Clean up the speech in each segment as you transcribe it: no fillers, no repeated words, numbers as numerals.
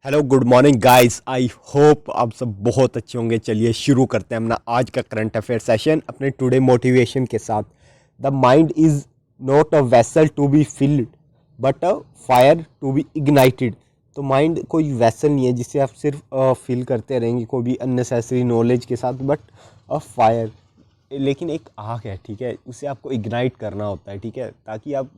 Hello good morning guys. I hope आप सब बहुत अच्छे होंगे। चलिए शुरू करते हैं अपना आज का करंट अफेयर सेशन अपने टुडे मोटिवेशन के साथ। The mind is not a vessel to be filled but a fire to be ignited. तो माइंड कोई वेसल नहीं है जिसे आप सिर्फ फिल करते रहेंगे कोई भी अननेसेसरी नॉलेज के साथ, बट अ फायर, लेकिन एक आग है, ठीक है। उसे आपको इग्नाइट करना होता है, ठीक है, ताकि आप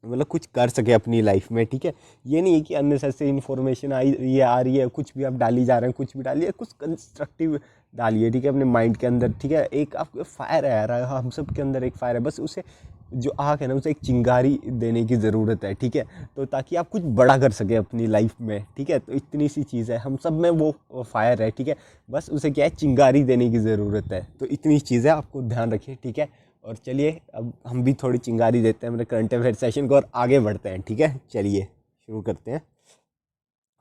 मतलब कुछ कर सके अपनी लाइफ में, ठीक है। ये नहीं है कि अननेसेसरी इन्फॉर्मेशन आ रही है, कुछ भी आप डाली जा रहे हैं, कुछ भी डालिए, कुछ कंस्ट्रक्टिव डालिए, ठीक है, अपने माइंड के अंदर, ठीक है। एक आपको फायर है यार, हम सब के अंदर एक फायर है, बस उसे जो आग है ना उसे एक चिंगारी देने की ज़रूरत है, ठीक है। तो ताकि आप कुछ बड़ा कर सके अपनी लाइफ में, ठीक है। तो इतनी सी चीज़ है, हम सब में वो फायर है, ठीक है। बस उसे क्या है, चिंगारी देने की ज़रूरत है। तो इतनी चीज़ है, आपको ध्यान रखिए, ठीक है। और चलिए अब हम भी थोड़ी चिंगारी देते हैं अपने करंट अफेयर सेशन को और आगे बढ़ते हैं, ठीक है। चलिए शुरू करते हैं।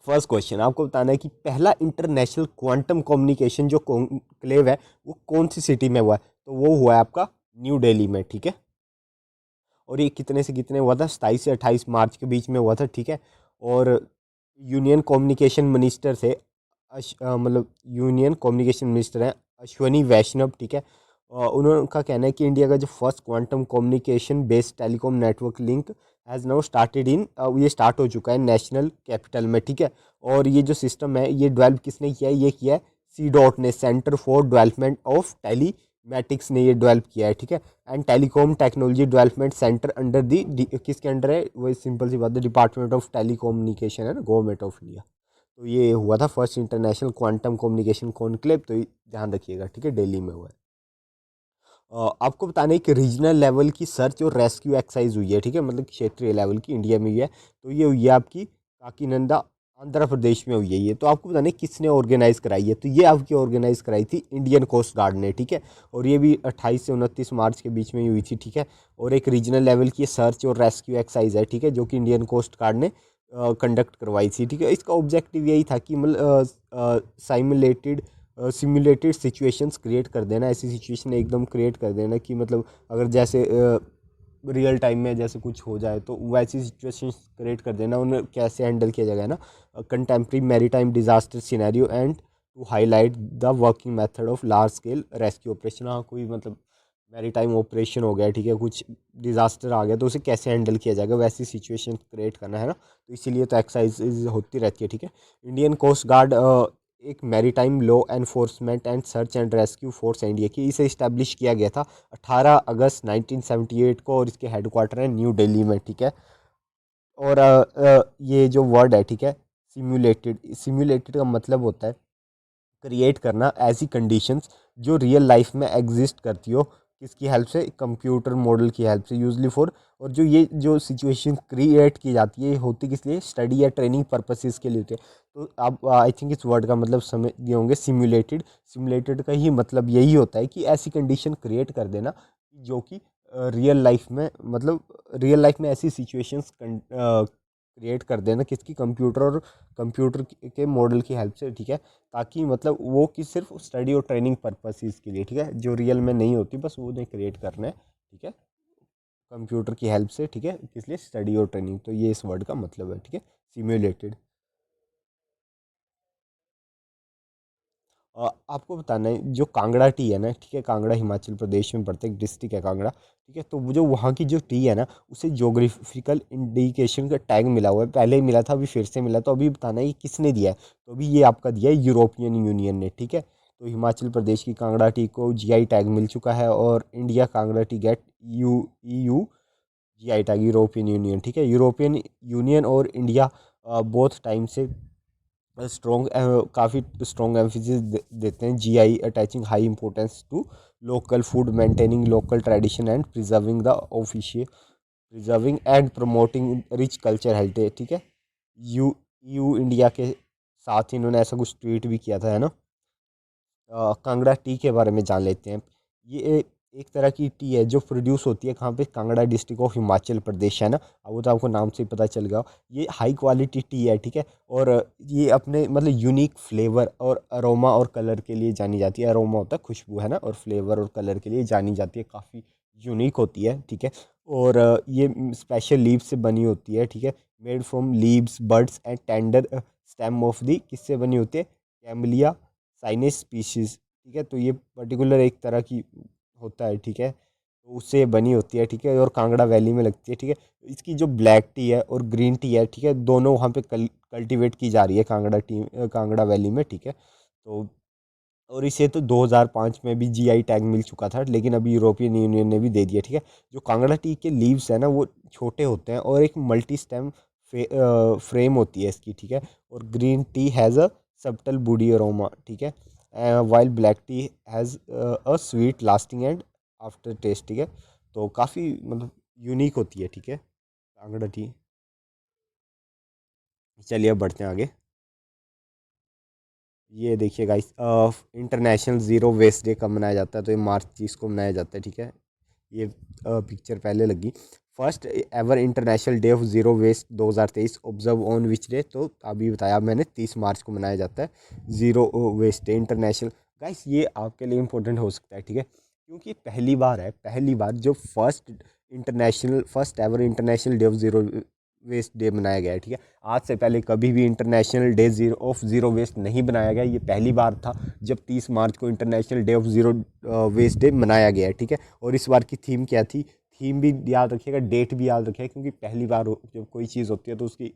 फर्स्ट क्वेश्चन आपको बताना है कि पहला इंटरनेशनल क्वांटम कम्युनिकेशन जो कॉन्क्लेव है वो कौन सी सिटी में हुआ है। तो वो हुआ है आपका न्यू दिल्ली में, ठीक है। और ये कितने से कितने हुआ था, 27 से 28 मार्च के बीच में हुआ था, ठीक है। और यूनियन कम्युनिकेशन मिनिस्टर थे मतलब यूनियन कम्युनिकेशन मिनिस्टर हैं अश्वनी वैष्णव, ठीक है। उनका कहना है कि इंडिया का जो first quantum communication based telecom network link has now started in, ये स्टार्ट हो चुका है नेशनल कैपिटल में, ठीक है। और ये जो सिस्टम है ये डेवलप किसने किया है, ये किया है सी डॉट ने, centre for development of telematics ने ये डेवलप किया है, ठीक है। And telecom technology development centre under the किसके अंडर है, वही सिंपल सी बात है, डिपार्टमेंट ऑफ टेलीकम्युनिकेशन है ना, गवर्नमेंट ऑफ इंडिया। तो ये हुआ था first international quantum communication conclave, तो ये ध्यान रखिएगा, ठीक है, दिल्ली में हुआ है। आपको बताना है कि रीजनल लेवल की सर्च और रेस्क्यू एक्सरसाइज हुई है, ठीक है, मतलब क्षेत्रीय लेवल की इंडिया में हुई है। तो ये हुई है आपकी काकीनंदा आंध्र प्रदेश में हुई है ये। तो आपको बताना है किसने ऑर्गेनाइज कराई है, तो ये आपकी ऑर्गेनाइज कराई थी इंडियन कोस्ट गार्ड ने, ठीक है। और ये भी 28 से 29 मार्च के बीच में ही हुई थी, ठीक है। और एक रीजनल लेवल की सर्च और रेस्क्यू एक्सरसाइज है, ठीक है, जो कि इंडियन कोस्ट गार्ड ने कंडक्ट करवाई थी, ठीक है। इसका ऑब्जेक्टिव यही था कि मतलब सिमुलेटेड सिचुएशंस क्रिएट कर देना, ऐसी सिचुएशन एकदम क्रिएट कर देना कि मतलब अगर जैसे रियल टाइम में जैसे कुछ हो जाए तो वैसी सिचुएशंस क्रिएट कर देना, उन्हें कैसे हैंडल किया जाएगा ना, contemporary maritime disaster scenario and to highlight the working method of large scale rescue operation. हाँ, कोई मतलब मैरीटाइम ऑपरेशन हो गया, ठीक है, कुछ डिजास्टर आ गया तो उसे कैसे हैंडल किया जाएगा, वैसी सिचुएशन क्रिएट करना है ना। तो इसीलिए तो एक्सरसाइज होती रहती है, ठीक है। इंडियन कोस्ट गार्ड एक maritime law enforcement and search and rescue force है इंडिया की। इसे इस्टेब्लिश किया गया था 18 अगस्त 1978 को और इसके हेडक्वार्टर है न्यू दिल्ली में, ठीक है। और ये जो वर्ड है, ठीक है, सिम्युलेटेड, सिम्युलेटेड का मतलब होता है क्रिएट करना ऐसी कंडीशंस जो रियल लाइफ में एग्जिस्ट करती हो, किसकी हेल्प से, कंप्यूटर मॉडल की हेल्प से, यूजली फॉर। और जो ये जो सिचुएशन क्रिएट की जाती है ये होती किस लिए, स्टडी या ट्रेनिंग पर्पसेस के लिए होती है। तो आप आई थिंक इस वर्ड का मतलब समझ गए होंगे, सिमुलेटेड। सिमुलेटेड का ही मतलब यही होता है कि ऐसी कंडीशन क्रिएट कर देना जो कि रियल लाइफ में, मतलब रियल लाइफ में ऐसी सिचुएशंस क्रिएट कर देना किसकी, कंप्यूटर और कंप्यूटर के मॉडल की हेल्प से, ठीक है। ताकि मतलब वो कि सिर्फ स्टडी और ट्रेनिंग पर्पसेस के लिए, ठीक है, जो रियल में नहीं होती, बस वो उन्हें क्रिएट करना है, ठीक है, कंप्यूटर की हेल्प से, ठीक है, किस लिए, स्टडी और ट्रेनिंग। तो ये इस वर्ड का मतलब है, ठीक है, सिम्युलेटेड। आपको बताना है जो कांगड़ा टी है ना, ठीक है, कांगड़ा हिमाचल प्रदेश में पड़ता है, एक डिस्ट्रिक्ट है कांगड़ा, ठीक है। तो वो जो वहाँ की जो टी है ना उसे जोग्राफिकल इंडिकेशन का टैग मिला हुआ है, पहले ही मिला था, अभी फिर से मिला। तो अभी बताना है ये किसने दिया है, तो अभी ये आपका दिया है यूरोपियन यूनियन ने, ठीक है। तो हिमाचल प्रदेश की कांगड़ा टी को जीआई टैग मिल चुका है और India Kangra tea get EU GI tag, European Union, ठीक है। यूरोपियन यूनियन और इंडिया बोथ टाइम से स्ट्रॉन्ग, काफ़ी स्ट्रॉन्ग एम्फेसिस देते हैं, GI attaching high importance to local food, maintaining local tradition and preserving the official, preserving and promoting rich culture heritage, ठीक है। You you India के साथ ही इन्होंने ऐसा कुछ ट्वीट भी किया था, है ना। कांगड़ा टी के बारे में जान लेते हैं। ये एक तरह की टी है जो प्रोड्यूस होती है कहाँ पे, कांगड़ा डिस्ट्रिक्ट ऑफ हिमाचल प्रदेश, है ना। अब वो तो आपको नाम से ही पता चल गया। ये हाई क्वालिटी टी है, ठीक है। और ये अपने मतलब यूनिक फ्लेवर और अरोमा और कलर के लिए जानी जाती है। अरोमा होता है खुशबू, है ना, और फ्लेवर और कलर के लिए जानी जाती है, काफ़ी यूनिक होती है, ठीक है। और ये स्पेशल लीव्स से बनी होती है, ठीक है, made from leaves buds and tender stem of the किससे बनी होती है, कैमलिया साइनेस स्पीशीज, ठीक है। तो ये पर्टिकुलर एक तरह की होता है, ठीक है, तो उससे ये बनी होती है, ठीक है, और कांगड़ा वैली में लगती है, ठीक है। इसकी जो ब्लैक टी है और ग्रीन टी है, ठीक है, दोनों वहाँ पे कल्टीवेट की जा रही है कांगड़ा वैली में, ठीक है। तो और इसे तो 2005 में भी जीआई टैग मिल चुका था, लेकिन अभी यूरोपियन यूनियन ने भी दे दिया, ठीक है। जो कांगड़ा टी के लीव्स है ना वो छोटे होते हैं और एक मल्टी स्टेम फ्रेम होती है इसकी, ठीक है। और green tea has a subtle woody aroma, ठीक है, while black tea has a sweet lasting and aftertaste, ठीक है। तो काफ़ी मतलब यूनिक होती है, ठीक है, कांगड़ा टी। चलिए अब बढ़ते हैं आगे। ये देखिए guys, international zero waste day कब मनाया जाता है, तो ये मार्च 30 को मनाया जाता है, ठीक है। ये पिक्चर पहले लगी। First ever international day of zero waste 2023 observe on which day, तो अभी बताया मैंने 30 मार्च को मनाया जाता है zero waste day international. Guys ये आपके लिए इम्पोर्टेंट हो सकता है, ठीक है, क्योंकि पहली बार जो first ever international day of zero waste day मनाया गया है, ठीक है। आज से पहले कभी भी इंटरनेशनल डे ज़ीरो वेस्ट नहीं बनाया गया, ये पहली बार था जब 30 मार्च को international day of zero waste day मनाया गया है, ठीक है। और इस बार की थीम क्या थी, थीम भी याद रखिएगा, डेट भी याद रखिएगा, क्योंकि पहली बार जब कोई चीज़ होती है तो उसकी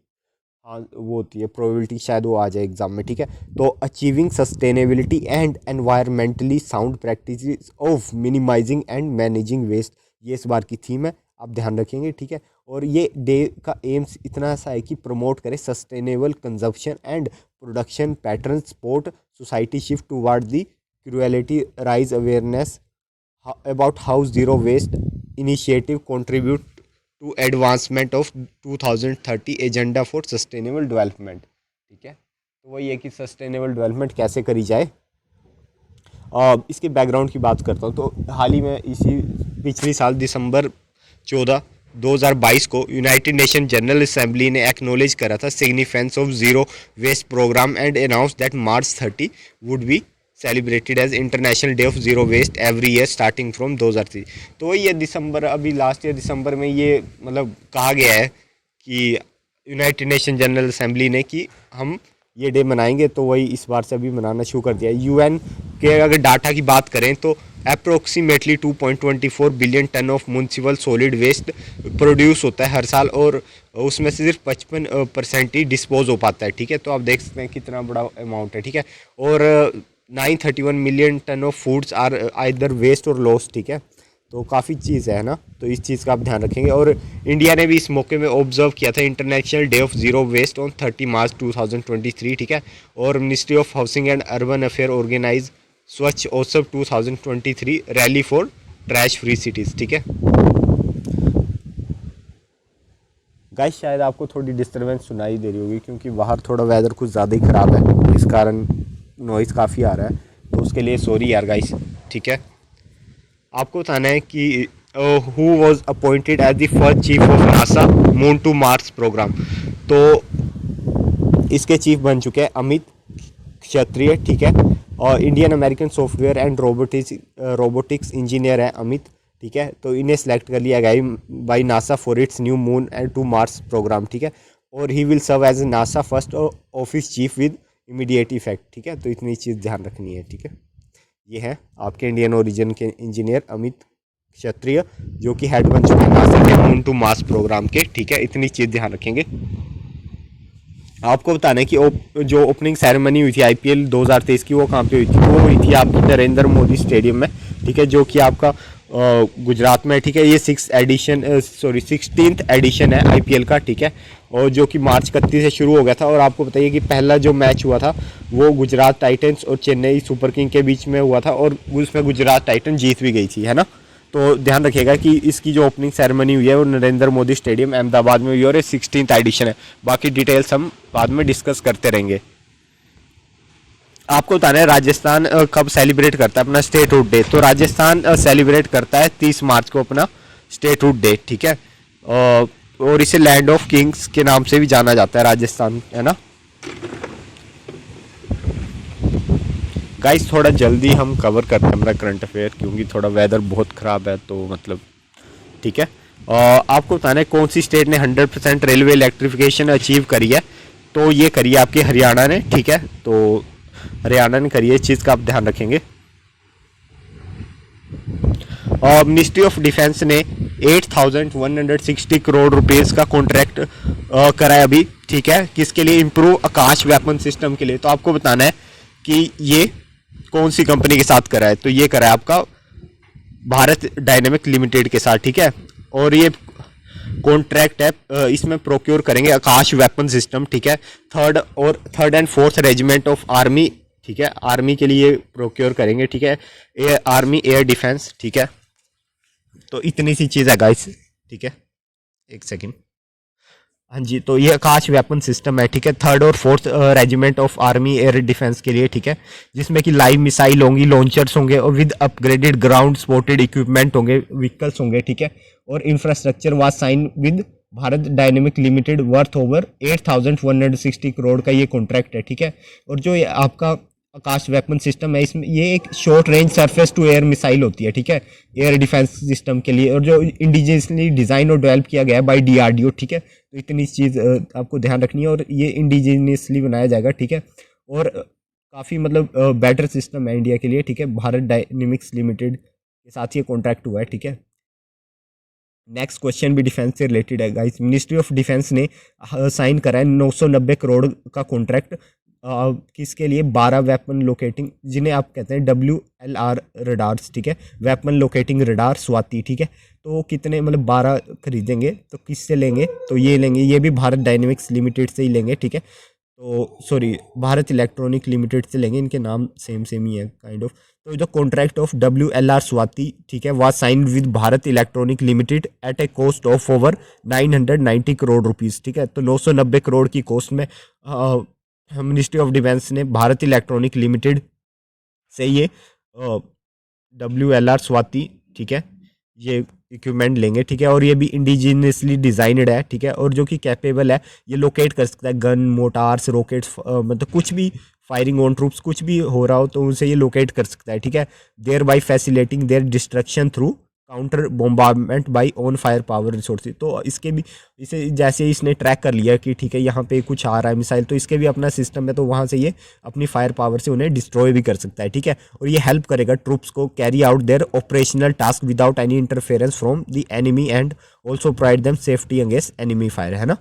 हाँ वो होती है प्रोबेबिलिटी शायद वो आ जाए एग्जाम में, ठीक है। तो achieving sustainability and environmentally sound practice of minimising and managing waste, ये इस बार की थीम है, आप ध्यान रखेंगे, ठीक है। और ये डे का एम्स इतना सा है कि प्रमोट करे sustainable consumption and production pattern, support society shift toward the cruelty, rise awareness about how zero waste initiative contribute to advancement of 2030 agenda for sustainable development, ठीक है। तो वही है कि सस्टेनेबल डेवलपमेंट कैसे करी जाए। इसके बैकग्राउंड की बात करता हूँ तो हाल ही में इसी पिछली साल दिसंबर 14 2022 को यूनाइटेड नेशन जनरल असेंबली ने एक्नॉलेज करा था significance of zero waste programme and announce that March 30 would be celebrated as international day of zero waste every year starting from 2003। तो वही ये दिसंबर, अभी लास्ट ईयर दिसंबर में ये मतलब कहा गया है कि यूनाइटेड नेशन जनरल असेंबली ने कि हम ये डे मनाएंगे, तो वही इस बार से अभी मनाना शुरू कर दिया है। यूएन के अगर डाटा की बात करें तो approximately 2.24 billion tonne of municipal solid waste produce होता है हर साल, और उसमें से सिर्फ 55% ही डिस्पोज हो पाता है, ठीक है। तो आप देख सकते हैं कितना बड़ा अमाउंट है, ठीक है। और 931 million tonne of foods are either waste और लॉस, ठीक है। तो काफ़ी चीज़ है ना, तो इस चीज़ का आप ध्यान रखेंगे। और इंडिया ने भी इस मौके में ऑब्जर्व किया था international day of zero waste on 30 March 2023, ठीक है। और ministry of housing and urban affair organise Swachh Utsav 2023 rally for trash free cities, ठीक है। गाइस शायद आपको थोड़ी डिस्टर्बेंस सुनाई दे रही होगी क्योंकि बाहर थोड़ा वेदर कुछ ज़्यादा ही ख़राब है, इस कारण नॉइज़ काफ़ी आ रहा है, तो उसके लिए सॉरी यार गाइस, ठीक है। आपको बताना है कि who was appointed as the first chief of NASA moon to Mars programme, तो इसके चीफ बन चुके हैं अमित क्षत्रिय, ठीक है। और Indian American software and robotics engineer है अमित, ठीक है। तो इन्हें सेलेक्ट कर लिया गया by NASA for its new moon and to Mars programme, ठीक है। और he will serve as NASA first office chief with immediate effect, ठीक है। तो इतनी चीज़ ध्यान रखनी है, ठीक है। ये है आपके इंडियन ओरिजिन के इंजीनियर अमित क्षत्रिय, जो कि हेड बन चुके हैं नासा के मून टू मार्स प्रोग्राम के, ठीक है। इतनी चीज़ ध्यान रखेंगे। आपको बताना है कि जो ओपनिंग सेरेमनी हुई थी आईपीएल 2023 की, वो कहाँ पे हुई थी, वो हुई थी आपकी नरेंद्र मोदी स्टेडियम में, ठीक है, जो कि आपका गुजरात में, ठीक है। ये 16th एडिशन है आईपीएल का, ठीक है। और जो कि मार्च 31 से शुरू हो गया था। और आपको बताइए कि पहला जो मैच हुआ था वो गुजरात टाइटंस और चेन्नई सुपर किंग के बीच में हुआ था, और उसमें गुजरात टाइटन जीत भी गई थी, है ना। तो ध्यान रखिएगा कि इसकी जो ओपनिंग सेरेमनी हुई है वो नरेंद्र मोदी स्टेडियम अहमदाबाद में हुई है, और ये 16th एडिशन है। बाकी डिटेल्स हम बाद में डिस्कस करते रहेंगे। आपको बताना है राजस्थान कब सेलिब्रेट करता है अपना स्टेटहुड डे, तो राजस्थान सेलिब्रेट करता है 30 मार्च को अपना स्टेटहुड डे, ठीक है। और इसे लैंड ऑफ किंग्स के नाम से भी जाना जाता है राजस्थान, है ना। गाइस थोड़ा जल्दी हम कवर करते हैं हमारा करंट अफेयर, क्योंकि थोड़ा वेदर बहुत ख़राब है, तो मतलब ठीक है। आपको बताना है कौन सी स्टेट ने 100% रेलवे इलेक्ट्रिफिकेशन अचीव करी है, तो तो ये करिए आपके हरियाणा ने, ठीक है, तो हरियाणा ने करिए, इस चीज़ का आप ध्यान रखेंगे। और मिनिस्ट्री ऑफ डिफेंस ने 8,160 करोड़ रुपीस का कॉन्ट्रैक्ट करा है अभी, ठीक है, किसके लिए? इम्प्रूव आकाश वेपन सिस्टम के लिए। तो आपको बताना है कि ये कौन सी कंपनी के साथ करा है। तो ये करा है आपका भारत डायनेमिक लिमिटेड के साथ, ठीक है। और ये कॉन्ट्रैक्ट है, इसमें प्रोक्योर करेंगे आकाश वेपन सिस्टम, ठीक है, third and fourth regiment of army, ठीक है, आर्मी के लिए प्रोक्योर करेंगे, ठीक है, आर्मी एयर डिफेंस, ठीक है। तो इतनी सी चीज़ है गाइस, ठीक है, एक सेकेंड। हाँ जी, तो ये आकाश वेपन सिस्टम है, ठीक है, थर्ड और fourth regiment of army air defence के लिए, ठीक है, जिसमें कि लाइव मिसाइल होंगी, लॉन्चर्स होंगे और with upgraded ground supported equipment होंगे, व्हीकल्स होंगे, ठीक है। और infrastructure was sign with Bharat dynamic limited worth over 8,160 crore का ये कॉन्ट्रैक्ट है, ठीक है। और जो ये आपका आकाश वेपन सिस्टम है, इसमें ये एक short range surface to air missile होती है, ठीक है, एयर डिफेंस सिस्टम के लिए, और जो इंडिजिनियसली डिज़ाइन और डेवलप किया गया है बाय डीआरडीओ, ठीक है। तो इतनी चीज़ आपको ध्यान रखनी है, और ये इंडिजिनियसली बनाया जाएगा, ठीक है। और काफ़ी मतलब बेटर सिस्टम है इंडिया के लिए, ठीक है। भारत डायनेमिक्स लिमिटेड के साथ ये कॉन्ट्रैक्ट हुआ है, ठीक है। नेक्स्ट क्वेश्चन भी डिफेंस से रिलेटेड है गाइस। मिनिस्ट्री ऑफ डिफेंस ने साइन करा है 990 करोड़ का कॉन्ट्रैक्ट, किसके लिए? 12 वेपन लोकेटिंग, जिन्हें आप कहते हैं WLR रडार्स, ठीक है, वेपन लोकेटिंग रडार स्वाति, ठीक है। तो कितने मतलब 12 खरीदेंगे, तो किससे लेंगे? तो ये लेंगे, ये भी भारत डायनेमिक्स लिमिटेड से ही लेंगे, ठीक है। तो सॉरी, भारत इलेक्ट्रॉनिक लिमिटेड से लेंगे, इनके नाम सेम सेम ही है काइंड ऑफ। तो the contract of WLR Swathi, ठीक है, was sign with Bharat electronic limited at a cost of over 990 crore rupees, ठीक है। तो 990 करोड़ की कॉस्ट में मिनिस्ट्री ऑफ डिफेंस ने भारत इलेक्ट्रॉनिक लिमिटेड से ये WLR स्वाति, ठीक है, ये इक्विपमेंट लेंगे, ठीक है। और ये भी इंडिजिनियसली डिजाइनड है, ठीक है, और जो कि कैपेबल है, ये लोकेट कर सकता है गन, मोटार्स, रॉकेट्स, मतलब कुछ भी फायरिंग ऑन ट्रूप्स, कुछ भी हो रहा हो तो उनसे ये लोकेट कर सकता है, ठीक है। Thereby facilitating their destruction through counter bombardment by on firepower resources. तो इसके भी इसे जैसे इसने ट्रैक कर लिया कि ठीक है यहाँ पे कुछ आ रहा है मिसाइल, तो इसके भी अपना सिस्टम है, तो वहाँ से ये अपनी फायर पावर से उन्हें डिस्ट्रॉय भी कर सकता है, ठीक है। और ये हेल्प करेगा ट्रूप्स को carry out their operational task without any interference from the enemy and also provide them safety against enemy fire, है ना।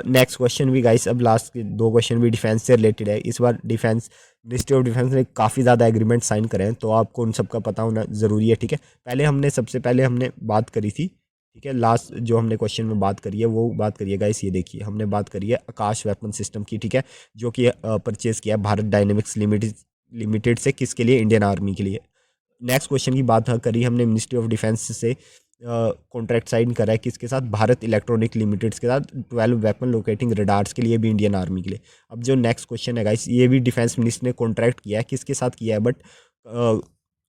नेक्स्ट क्वेश्चन भी गाइस, अब लास्ट के दो क्वेश्चन भी डिफेंस से रिलेटेड है। इस बार डिफेंस मिनिस्ट्री ऑफ डिफेंस ने काफ़ी ज़्यादा एग्रीमेंट साइन करे हैं, तो आपको उन सबका पता होना ज़रूरी है, ठीक है। सबसे पहले हमने बात करी थी, ठीक है, लास्ट जो हमने क्वेश्चन में बात करी है वो बात करिए गाइस, ये देखिए हमने बात करी है आकाश वेपन सिस्टम की, ठीक है, जो कि परचेज़ किया है भारत डायनेमिक्स लिमिटेड से, किसके लिए? इंडियन आर्मी के लिए। नेक्स्ट क्वेश्चन की बात करी हमने मिनिस्ट्री ऑफ डिफेंस से कॉन्ट्रैक्ट साइन करा है किसके साथ? भारत इलेक्ट्रॉनिक लिमिटेड के साथ 12 वेपन लोकेटिंग रडार्स के लिए भी, इंडियन आर्मी के लिए। अब जो नेक्स्ट क्वेश्चन है गाइस, ये भी डिफेंस मिनिस्टर ने कॉन्ट्रैक्ट किया है, किसके साथ किया है? बट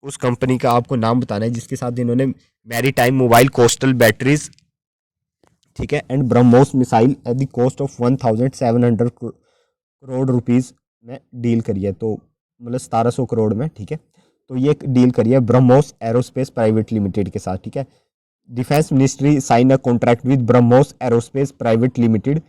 उस कंपनी का आपको नाम बताना है जिसके साथ इन्होंने maritime mobile coastal batteries, ठीक है, and BrahMos missile at the cost of 1,700 crore rupees में डील करी है। तो मतलब 1700 करोड़ में, ठीक है। तो ये एक डील करी है ब्रह्मोस एरोस्पेस प्राइवेट लिमिटेड के साथ, ठीक है। Defence ministry sign a contract with BrahMos aerospace private limited,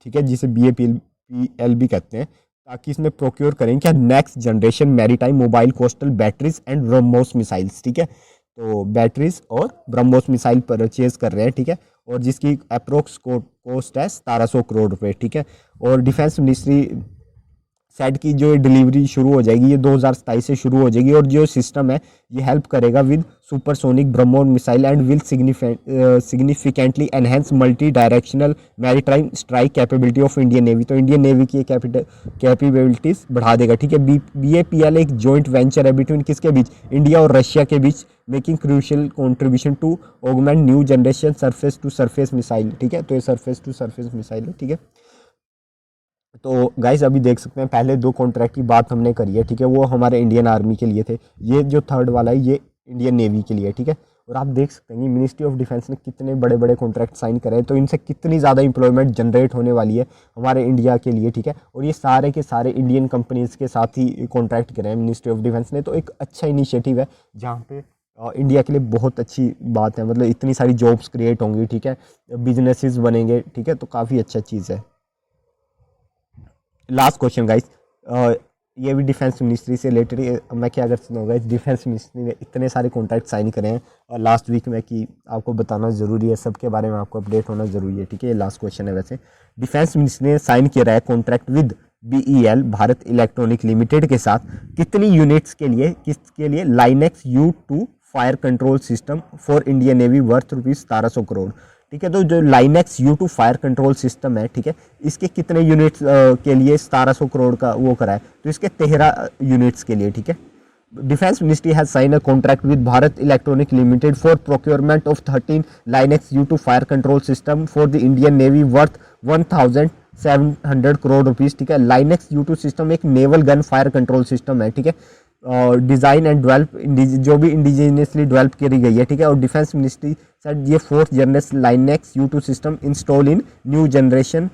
ठीक है, जिसे BAPL भी कहते हैं, ताकि इसमें प्रोक्योर करें क्या? Next generation maritime mobile coastal batteries and BrahMos missiles, ठीक है। तो बैटरीज और ब्रह्मोस मिसाइल परचेज कर रहे हैं, ठीक है, और जिसकी अप्रोक्स कॉस्ट है 1700 करोड़ रुपए, ठीक है। और डिफेंस मिनिस्ट्री सेट की जो डिलीवरी शुरू हो जाएगी, ये 2027 से शुरू हो जाएगी, और जो सिस्टम है ये हेल्प करेगा with supersonic BrahMos missile and will significantly enhance multi directional maritime strike capability of Indian navy. तो इंडियन नेवी की कैपेबिलिटीज बढ़ा देगा, ठीक है। BAPL एक जॉइंट वेंचर है बिटवीन किसके बीच? इंडिया और रशिया के बीच, making crucial contribution to augment new generation surface to surface missile, ठीक है। तो ये सरफेस टू सरफेस मिसाइल है, ठीक है। तो गाइस अभी देख सकते हैं पहले दो कॉन्ट्रैक्ट की बात हमने करी है, ठीक है, वो हमारे इंडियन आर्मी के लिए थे। ये जो थर्ड वाला है ये इंडियन नेवी के लिए, ठीक है। और आप देख सकते हैं मिनिस्ट्री ऑफ डिफेंस ने कितने बड़े बड़े कॉन्ट्रैक्ट साइन करे हैं, तो इनसे कितनी ज़्यादा इंप्लॉयमेंट जनरेट होने वाली है हमारे इंडिया के लिए, ठीक है। और ये सारे के सारे इंडियन कंपनीज़ के साथ ही कॉन्ट्रैक्ट करे हैं मिनिस्ट्री ऑफ डिफेंस ने। तो एक अच्छा इनिशिएटिव है जहाँ पे इंडिया के लिए बहुत अच्छी बात है, मतलब इतनी सारी जॉब्स क्रिएट होंगी, ठीक है, बिजनेसेस बनेंगे, ठीक है, तो काफ़ी अच्छा चीज़ है। लास्ट क्वेश्चन गाइस, ये भी डिफेंस मिनिस्ट्री से रिलेटेड है। मैं क्या कर सकता हूँ गाइस, डिफेंस मिनिस्ट्री ने इतने सारे कॉन्ट्रैक्ट साइन करे हैं और लास्ट वीक में कि आपको बताना ज़रूरी है, सबके बारे में आपको अपडेट होना ज़रूरी है, ठीक है। ये लास्ट क्वेश्चन है वैसे। डिफेंस मिनिस्ट्री ने साइन किया है contract with BEL Bharat electronic limited के साथ कितनी यूनिट्स के लिए, किसके लिए, Linux U2 fire control system for Indian navy worth ₹1700 crore, ठीक है। तो जो Linux U2 fire control system है, ठीक है, इसके कितने यूनिट्स के लिए 1700 करोड़ का वो करा है, तो इसके 13 यूनिट्स के लिए, ठीक है। Defence ministry has sign a contract with Bharat electronic limited for procurement of 13 Lynx U2 fire control system for the Indian navy worth 1700 crore rupees, ठीक है। लाइनेक्स U2 सिस्टम एक naval gun fire control system है, ठीक है, design and develop जो भी indigenously develop करी गई है, ठीक है। और डिफेंस मिनिस्ट्री सर ये 4th generation Linux U2 system install इन new generation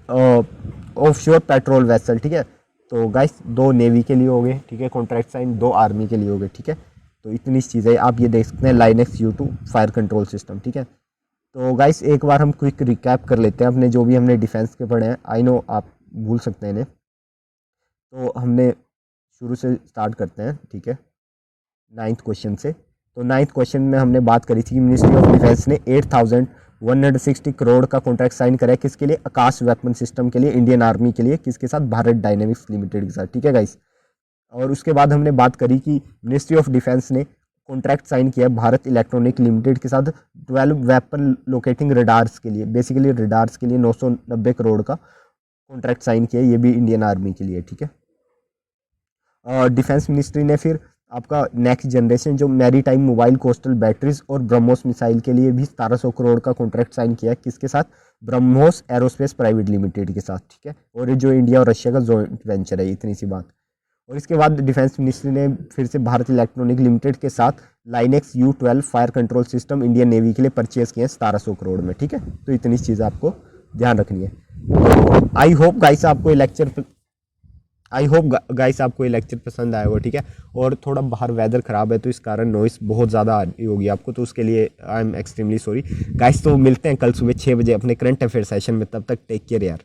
offshore patrol vessel, ठीक है। तो गाइस 2 नेवी के लिए हो गए, ठीक है, कॉन्ट्रैक्ट साइन 2 आर्मी के लिए हो गए, ठीक है। तो इतनी चीज़ें आप ये देख सकते हैं, Linux U2 fire control system, ठीक है। तो गाइस एक बार हम क्विक रिकैप कर लेते हैं अपने जो भी हमने डिफेंस के पढ़े हैं। आई नो आप भूल सकते हैं इन्हें, तो हमने शुरू से स्टार्ट करते हैं, ठीक है, 9th क्वेश्चन से। तो 9th क्वेश्चन में हमने बात करी थी कि मिनिस्ट्री ऑफ डिफेंस ने 8160 करोड़ का कॉन्ट्रैक्ट साइन करा है, किसके लिए, आकाश वेपन सिस्टम के लिए, इंडियन आर्मी के लिए, किसके साथ, भारत डायनेमिक्स लिमिटेड के साथ, ठीक है गाइस। और उसके बाद हमने बात करी कि मिनिस्ट्री ऑफ डिफेंस ने कॉन्ट्रैक्ट साइन किया भारत इलेक्ट्रॉनिक लिमिटेड के साथ 12 वेपन लोकेटिंग रडार्स के लिए, बेसिकली रडार्स के लिए 990 करोड़ का कॉन्ट्रैक्ट साइन किया, ये भी इंडियन आर्मी के लिए, ठीक है। डिफेंस मिनिस्ट्री ने फिर आपका नेक्स्ट जनरेशन जो maritime mobile coastal batteries और ब्रह्मोस मिसाइल के लिए भी 1700 करोड़ का कॉन्ट्रैक्ट साइन किया, किसके साथ, ब्रह्मोस एरोस्पेस प्राइवेट लिमिटेड के साथ, ठीक है। और ये जो इंडिया और रशिया का जॉइंट वेंचर है, इतनी सी बात। और इसके बाद डिफेंस मिनिस्ट्री ने फिर से भारत इलेक्ट्रॉनिक लिमिटेड के साथ Linux U12 fire control system Indian navy के लिए परचेज किए हैं 1700 करोड़ में, ठीक है। तो इतनी चीज़ें आपको ध्यान रखनी है। तो आई होप गाइस आपको ये लेक्चर पसंद आया होगा, ठीक है। और थोड़ा बाहर वेदर ख़राब है तो इस कारण नॉइस बहुत ज़्यादा आ रही होगी आपको, तो उसके लिए I am extremely sorry guys. तो मिलते हैं कल सुबह 6 बजे अपने करंट अफेयर सेशन में, तब तक टेक केयर यार।